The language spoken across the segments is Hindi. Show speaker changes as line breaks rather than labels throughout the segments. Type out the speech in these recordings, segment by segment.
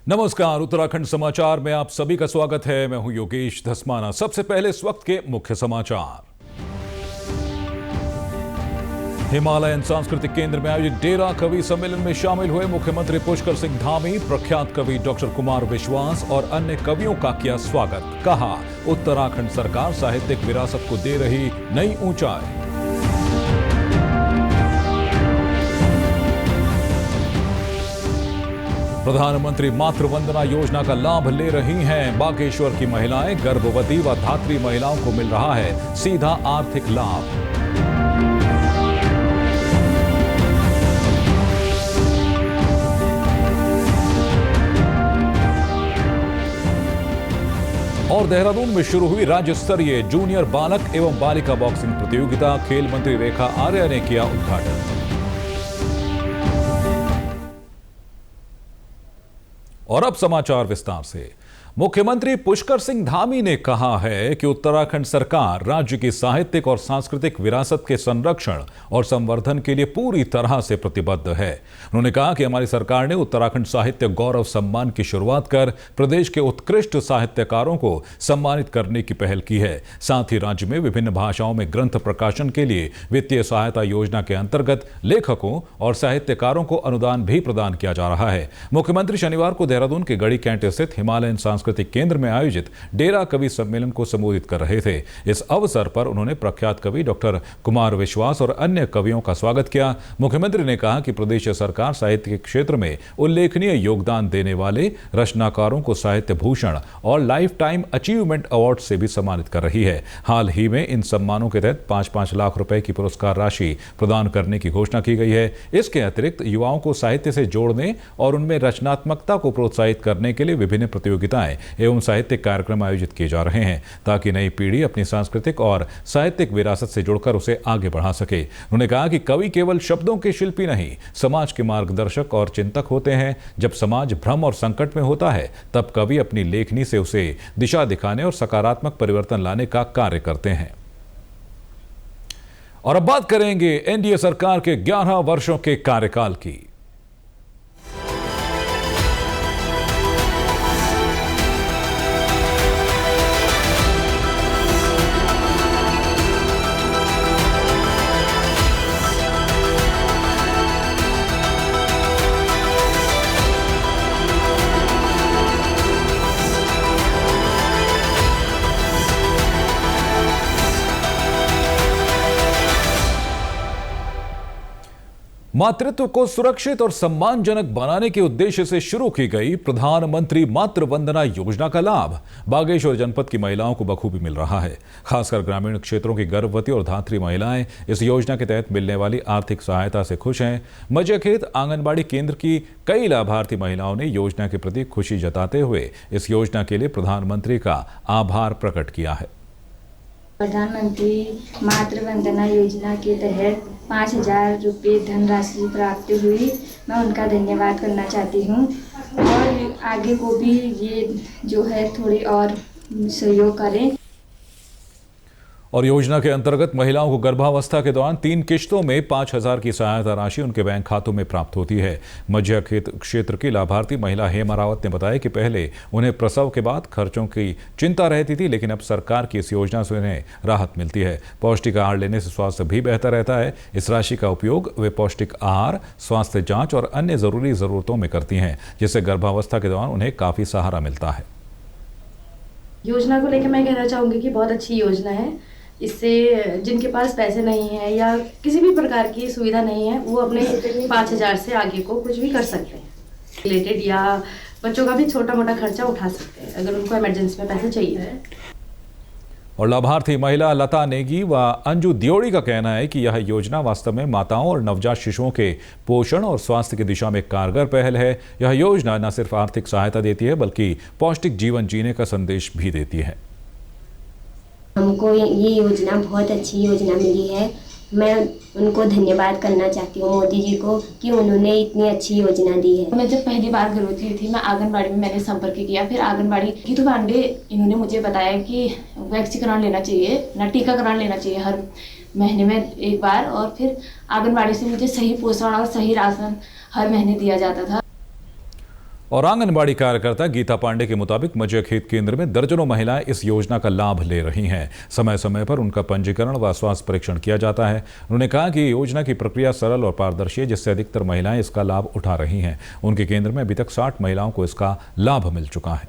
नमस्कार, उत्तराखंड समाचार में आप सभी का स्वागत है। मैं हूं योगेश धस्माना। सबसे पहले इस वक्त के मुख्य समाचार। हिमालयन सांस्कृतिक केंद्र में आयोजित डेरा कवि सम्मेलन में शामिल हुए मुख्यमंत्री पुष्कर सिंह धामी, प्रख्यात कवि डॉक्टर कुमार विश्वास और अन्य कवियों का किया स्वागत। कहा, उत्तराखंड सरकार साहित्यिक विरासत को दे रही नई ऊंचाई। प्रधानमंत्री मातृ वंदना योजना का लाभ ले रही हैं बागेश्वर की महिलाएं। गर्भवती व धात्री महिलाओं को मिल रहा है सीधा आर्थिक लाभ। और देहरादून में शुरू हुई राज्य स्तरीय जूनियर बालक एवं बालिका बॉक्सिंग प्रतियोगिता। खेल मंत्री रेखा आर्या ने किया उद्घाटन। और अब समाचार विस्तार से। मुख्यमंत्री पुष्कर सिंह धामी ने कहा है कि उत्तराखंड सरकार राज्य की साहित्यिक और सांस्कृतिक विरासत के संरक्षण और संवर्धन के लिए पूरी तरह से प्रतिबद्ध है। उन्होंने कहा कि हमारी सरकार ने उत्तराखंड साहित्य गौरव सम्मान की शुरुआत कर प्रदेश के उत्कृष्ट साहित्यकारों को सम्मानित करने की पहल की है। साथ ही राज्य में विभिन्न भाषाओं में ग्रंथ प्रकाशन के लिए वित्तीय सहायता योजना के अंतर्गत लेखकों और साहित्यकारों को अनुदान भी प्रदान किया जा रहा है। मुख्यमंत्री शनिवार को देहरादून के गढ़ी कैंट स्थित हिमालयन सांस्कृतिक केंद्र में आयोजित डेरा कवि सम्मेलन को संबोधित कर रहे थे। इस अवसर पर उन्होंने प्रख्यात कवि डॉक्टर कुमार विश्वास और अन्य कवियों का स्वागत किया। मुख्यमंत्री ने कहा कि प्रदेश सरकार साहित्य के क्षेत्र में उल्लेखनीय योगदान देने वाले रचनाकारों को साहित्य भूषण और लाइफ टाइम अचीवमेंट अवार्ड से भी सम्मानित कर रही है। हाल ही में इन सम्मानों के तहत 5-5 लाख रुपए की पुरस्कार राशि प्रदान करने की घोषणा की गई है। इसके अतिरिक्त युवाओं को साहित्य से जोड़ने और उनमें रचनात्मकता को प्रोत्साहित करने के लिए विभिन्न प्रतियोगिताएं एवं साहित्यिक कार्यक्रम आयोजित किए जा रहे हैं ताकि नई पीढ़ी अपनी सांस्कृतिक और साहित्यिक विरासत से जुड़कर उसे आगे बढ़ा सके। उन्होंने कहा कि कवि केवल शब्दों के शिल्पी नहीं, समाज के मार्गदर्शक और चिंतक होते हैं। जब समाज भ्रम और संकट में होता है तब कवि अपनी लेखनी से उसे दिशा दिखाने और सकारात्मक परिवर्तन लाने का कार्य करते हैं। और अब बात करेंगे एनडीए सरकार के 11 वर्षों के कार्यकाल की। मातृत्व को सुरक्षित और सम्मानजनक बनाने के उद्देश्य से शुरू की गई प्रधानमंत्री मातृ वंदना योजना का लाभ बागेश्वर जनपद की महिलाओं को बखूबी मिल रहा है। खासकर ग्रामीण क्षेत्रों की गर्भवती और धात्री महिलाएं इस योजना के तहत मिलने वाली आर्थिक सहायता से खुश हैं। मजियाखेत आंगनबाड़ी केंद्र की कई लाभार्थी महिलाओं ने योजना के प्रति खुशी जताते हुए इस योजना के लिए प्रधानमंत्री का आभार प्रकट किया है।
प्रधानमंत्री मातृ वंदना योजना के तहत 5,000 रुपये धनराशि प्राप्त हुई। मैं उनका धन्यवाद करना चाहती हूँ और आगे को भी ये जो है थोड़ी और सहयोग करें।
और योजना के अंतर्गत महिलाओं को गर्भावस्था के दौरान 3 किश्तों में 5,000 की सहायता राशि उनके बैंक खातों में प्राप्त होती है। मजियाखेत क्षेत्र की लाभार्थी महिला हेमा रावत ने बताया कि पहले उन्हें प्रसव के बाद खर्चों की चिंता रहती थी, लेकिन अब सरकार की इस योजना से उन्हें राहत मिलती है। पौष्टिक आहार लेने से स्वास्थ्य भी बेहतर रहता है। इस राशि का उपयोग वे पौष्टिक आहार, स्वास्थ्य जाँच और अन्य जरूरी जरूरतों में करती हैं, जिससे गर्भावस्था के दौरान उन्हें काफ़ी सहारा मिलता है।
योजना को लेकर मैं कहना चाहूँगी कि बहुत अच्छी योजना है। इससे जिनके पास पैसे नहीं है या किसी भी प्रकार की सुविधा नहीं है, वो अपने 5,000 से आगे को कुछ भी कर सकते हैं रिलेटेड, या बच्चों का भी छोटा मोटा खर्चा उठा सकते हैं अगर उनको इमरजेंसी में पैसे चाहिए।
और लाभार्थी महिला लता नेगी व अंजू दियोड़ी का कहना है कि यह योजना वास्तव में माताओं और नवजात शिशुओं के पोषण और स्वास्थ्य की दिशा में कारगर पहल है। यह योजना न सिर्फ आर्थिक सहायता देती है बल्कि पौष्टिक जीवन जीने का संदेश भी देती है।
हमको ये योजना बहुत अच्छी योजना मिली है मैं उनको धन्यवाद करना चाहती हूँ मोदी जी को कि उन्होंने इतनी अच्छी योजना दी है।
मैं जब पहली बार गर्भवती थी, मैं आंगनबाड़ी में मैंने संपर्क किया। फिर आंगनबाड़ी की तो पांडे इन्होंने मुझे बताया कि वैक्सीकरण लेना चाहिए ना, टीकाकरण लेना चाहिए हर महीने में एक बार। और फिर आंगनबाड़ी से मुझे सही पोषण और सही राशन हर महीने दिया जाता था।
और आंगनबाड़ी कार्यकर्ता गीता पांडे के मुताबिक मजय खेत केंद्र में दर्जनों महिलाएं इस योजना का लाभ ले रही हैं। समय समय पर उनका पंजीकरण व स्वास्थ्य परीक्षण किया जाता है। उन्होंने कहा कि योजना की प्रक्रिया सरल और पारदर्शी है, जिससे अधिकतर महिलाएं इसका लाभ उठा रही हैं। उनके केंद्र में अभी तक 60 महिलाओं को इसका लाभ मिल चुका है।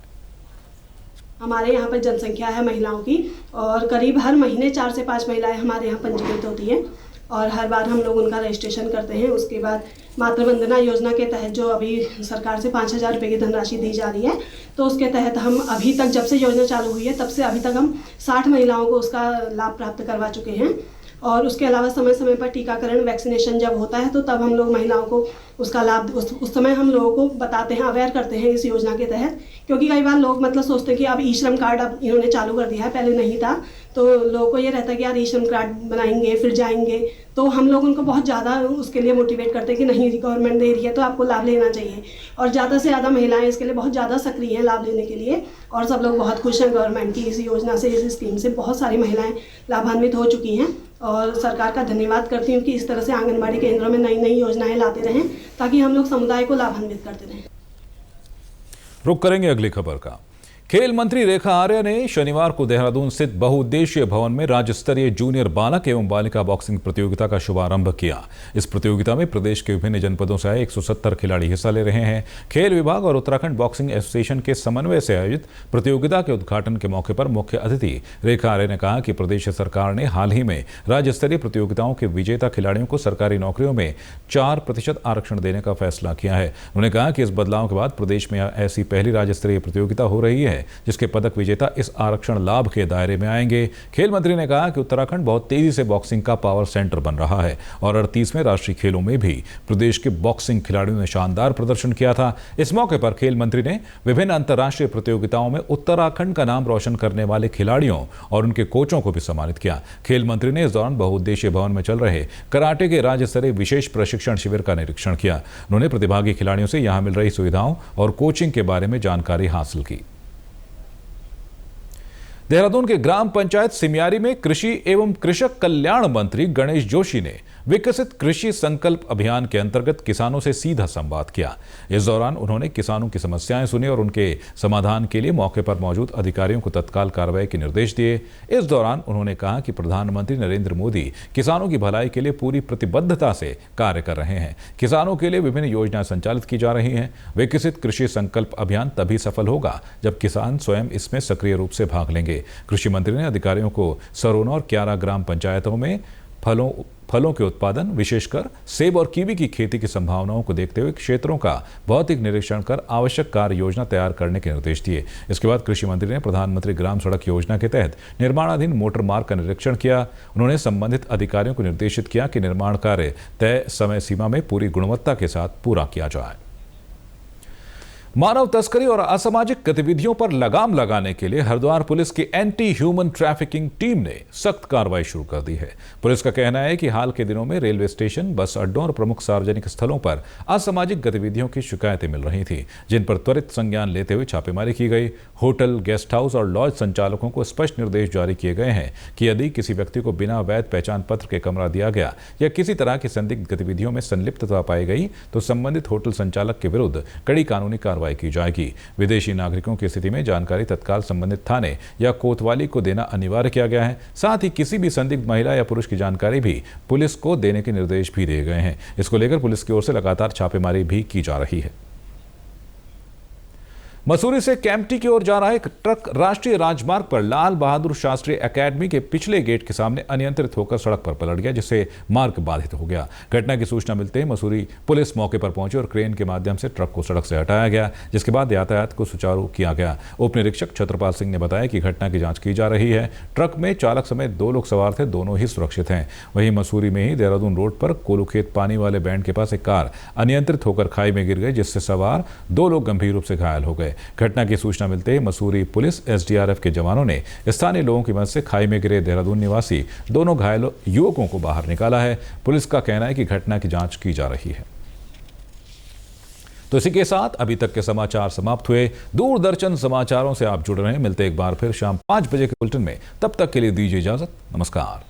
हमारे यहाँ पर जनसंख्या है महिलाओं की, और करीब हर महीने 4 से 5 महिलाएं हमारे यहाँ पंजीकृत होती हैं और हर बार हम लोग उनका रजिस्ट्रेशन करते हैं। उसके बाद मातृ वंदना योजना के तहत जो अभी सरकार से 5,000 रुपये की धनराशि दी जा रही है, तो उसके तहत हम अभी तक, जब से योजना चालू हुई है तब से अभी तक हम 60 महिलाओं को उसका लाभ प्राप्त करवा चुके हैं। और उसके अलावा समय समय पर टीकाकरण, वैक्सीनेशन जब होता है तो तब हम लोग महिलाओं को उसका लाभ उस समय हम लोगों को बताते हैं, अवेयर करते हैं इस योजना के तहत। क्योंकि कई बार लोग मतलब सोचते हैं कि अब ई श्रम कार्ड अब इन्होंने चालू कर दिया है, पहले नहीं था, तो लोगों को ये रहता है कि यार ई श्रम कार्ड बनाएंगे फिर जाएंगे। तो हम लोग उनको बहुत ज़्यादा उसके लिए मोटिवेट करते हैं कि नहीं, गवर्नमेंट दे रही है तो आपको लाभ लेना चाहिए। और ज़्यादा से ज़्यादा महिलाएं इसके लिए बहुत ज़्यादा सक्रिय हैं लाभ लेने के लिए, और सब लोग बहुत खुश हैं गवर्नमेंट की इस योजना से, इस स्कीम से। बहुत सारी महिलाएं लाभान्वित हो चुकी हैं और सरकार का धन्यवाद करती हूँ कि इस तरह से आंगनबाड़ी केंद्रों में नई नई योजनाएं लाते रहें ताकि हम लोग समुदाय को लाभान्वित करते रहें।
रुक करेंगे अगली खबर का। खेल मंत्री रेखा आर्या ने शनिवार को देहरादून स्थित बहुउद्देशीय भवन में राज्य स्तरीय जूनियर बालक एवं बालिका बॉक्सिंग प्रतियोगिता का शुभारंभ किया। इस प्रतियोगिता में प्रदेश के विभिन्न जनपदों से आए 170 खिलाड़ी हिस्सा ले रहे हैं। खेल विभाग और उत्तराखंड बॉक्सिंग एसोसिएशन के समन्वय से आयोजित प्रतियोगिता के उद्घाटन के मौके पर मुख्य अतिथि रेखा आर्या ने कहा कि प्रदेश सरकार ने हाल ही में राज्य स्तरीय प्रतियोगिताओं के विजेता खिलाड़ियों को सरकारी नौकरियों में 4% आरक्षण देने का फैसला किया है। उन्होंने कहा कि इस बदलाव के बाद प्रदेश में ऐसी पहली राज्य स्तरीय प्रतियोगिता हो रही है जिसके पदक विजेता इस आरक्षण लाभ के दायरे में आएंगे। खेल मंत्री ने कहा कि उत्तराखंड बहुत तेजी से बॉक्सिंग का पावर सेंटर बन रहा है और 38वें राष्ट्रीय खेलों में भी प्रदेश के बॉक्सिंग खिलाड़ियों ने शानदार प्रदर्शन किया था। इस मौके पर खेल मंत्री ने विभिन्न अंतर्राष्ट्रीय प्रतियोगिताओं में उत्तराखंड का नाम रोशन करने वाले खिलाड़ियों और उनके कोचों को भी सम्मानित किया। खेल मंत्री ने इस दौरान बहुउद्देशीय भवन में चल रहे कराटे के राज्य स्तरीय विशेष प्रशिक्षण शिविर का निरीक्षण किया। उन्होंने प्रतिभागी खिलाड़ियों से यहां मिल रही सुविधाओं और कोचिंग के बारे में जानकारी हासिल की। देहरादून के ग्राम पंचायत सिमियारी में कृषि एवं कृषक कल्याण मंत्री गणेश जोशी ने विकसित कृषि संकल्प अभियान के अंतर्गत किसानों से सीधा संवाद किया। इस दौरान उन्होंने किसानों की समस्याएं सुनी और उनके समाधान के लिए मौके पर मौजूद अधिकारियों को तत्काल कार्रवाई के निर्देश दिए। इस दौरान उन्होंने कहा कि प्रधानमंत्री नरेंद्र मोदी किसानों की भलाई के लिए पूरी प्रतिबद्धता से कार्य कर रहे हैं। किसानों के लिए विभिन्न योजनाएं संचालित की जा रही हैं। विकसित कृषि संकल्प अभियान तभी सफल होगा जब किसान स्वयं इसमें सक्रिय रूप से भाग लेंगे। कृषि मंत्री ने अधिकारियों को सरोना और 11 ग्राम पंचायतों में फलों के उत्पादन, विशेषकर सेब और कीवी की खेती की संभावनाओं को देखते हुए क्षेत्रों का भौतिक निरीक्षण कर आवश्यक कार्य योजना तैयार करने के निर्देश दिए। इसके बाद कृषि मंत्री ने प्रधानमंत्री ग्राम सड़क योजना के तहत निर्माणाधीन मोटर मार्ग का निरीक्षण किया। उन्होंने संबंधित अधिकारियों को निर्देशित किया कि निर्माण कार्य तय समय सीमा में पूरी गुणवत्ता के साथ पूरा किया जाए। मानव तस्करी और असामाजिक गतिविधियों पर लगाम लगाने के लिए हरिद्वार पुलिस की एंटी ह्यूमन ट्रैफिकिंग टीम ने सख्त कार्रवाई शुरू कर दी है। पुलिस का कहना है कि हाल के दिनों में रेलवे स्टेशन, बस अड्डों और प्रमुख सार्वजनिक स्थलों पर असामाजिक गतिविधियों की शिकायतें मिल रही थी, जिन पर त्वरित संज्ञान लेते हुए छापेमारी की गई। होटल, गेस्ट हाउस और लॉज संचालकों को स्पष्ट निर्देश जारी किए गए हैं कि यदि किसी व्यक्ति को बिना वैध पहचान पत्र के कमरा दिया गया या किसी तरह की संदिग्ध गतिविधियों में संलिप्तता पाई गई तो संबंधित होटल संचालक के विरुद्ध कड़ी कानूनी कार्रवाई की जाएगी। विदेशी नागरिकों की स्थिति में जानकारी तत्काल संबंधित थाने या कोतवाली को देना अनिवार्य किया गया है। साथ ही किसी भी संदिग्ध महिला या पुरुष की जानकारी भी पुलिस को देने के निर्देश भी दिए गए हैं। इसको लेकर पुलिस की ओर से लगातार छापेमारी भी की जा रही है। मसूरी से कैंपटी की ओर जा रहा एक ट्रक राष्ट्रीय राजमार्ग पर लाल बहादुर शास्त्री एकेडमी के पिछले गेट के सामने अनियंत्रित होकर सड़क पर पलट गया, जिससे मार्ग बाधित हो गया। घटना की सूचना मिलते ही मसूरी पुलिस मौके पर पहुंची और क्रेन के माध्यम से ट्रक को सड़क से हटाया गया, जिसके बाद यातायात को सुचारू किया गया। उप निरीक्षक छत्रपाल सिंह ने बताया कि घटना की जांच की जा रही है। ट्रक में चालक समेत 2 लोग सवार थे, दोनों ही सुरक्षित हैं। वहीं मसूरी में ही देहरादून रोड पर कोलूखेत पानी वाले बैंड के पास एक कार अनियंत्रित होकर खाई में गिर गई, जिससे सवार 2 लोग गंभीर रूप से घायल हो गए। घटना की सूचना मिलते ही मसूरी पुलिस SDRF के जवानों ने स्थानीय लोगों की मदद से खाई में गिरे देहरादून निवासी दोनों घायल युवकों को बाहर निकाला है। पुलिस का कहना है कि घटना की जांच की जा रही है। तो इसी के साथ अभी तक के समाचार समाप्त हुए। दूरदर्शन समाचारों से आप जुड़ रहे हैं। मिलते एक बार फिर शाम 5 बजे के बुलेटिन में। तब तक के लिए दीजिए इजाजत। नमस्कार।